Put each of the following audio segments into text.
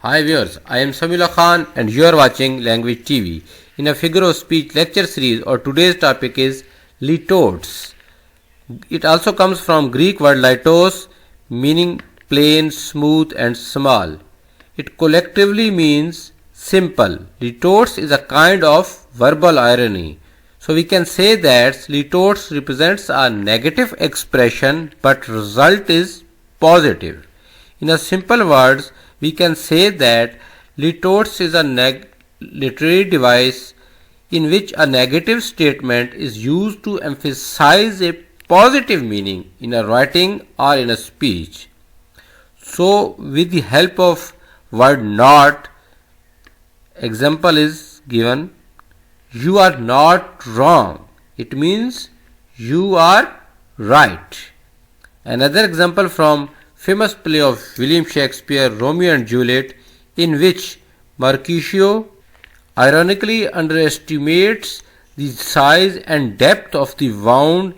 Hi viewers, I am Samila Khan and you are watching Language TV. In a figure of speech lecture series, our today's topic is Litotes. It also comes from Greek word litos, meaning plain, smooth and small. It collectively means simple. Litotes is a kind of verbal irony. So we can say that litotes represents a negative expression but result is positive. In a simple words, we can say that litotes is a literary device in which a negative statement is used to emphasize a positive meaning in a writing or in a speech. So with the help of word not, example is given, you are not wrong. It means you are right. Another example from famous play of William Shakespeare, Romeo and Juliet, in which Mercutio ironically underestimates the size and depth of the wound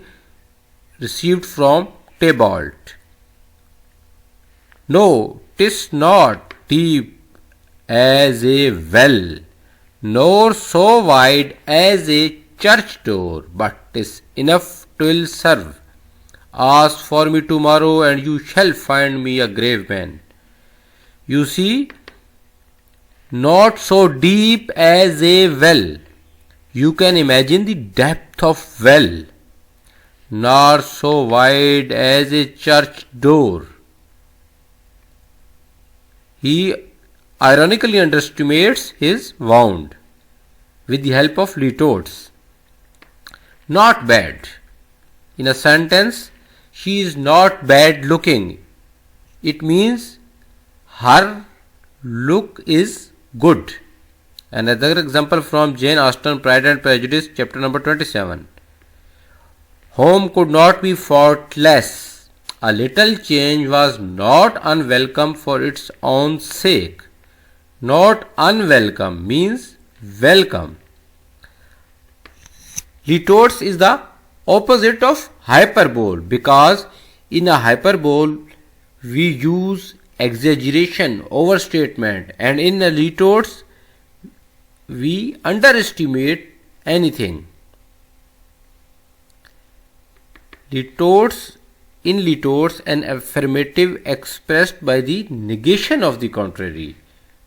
received from Tybalt. No, 'tis not deep as a well, nor so wide as a church door, but 'tis enough 'twill serve. Ask for me tomorrow and you shall find me a grave man. You see, not so deep as a well. You can imagine the depth of well. Nor so wide as a church door. He ironically underestimates his wound with the help of litotes. Not bad. In a sentence, she is not bad looking. It means her look is good. Another example from Jane Austen, Pride and Prejudice, chapter number 27. Home could not be faultless. A little change was not unwelcome for its own sake. Not unwelcome means welcome. Litotes is the opposite of hyperbole because in a hyperbole we use exaggeration, overstatement, and in a litotes we underestimate anything. In litotes, an affirmative expressed by the negation of the contrary.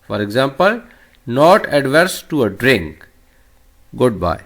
For example, not adverse to a drink. Goodbye.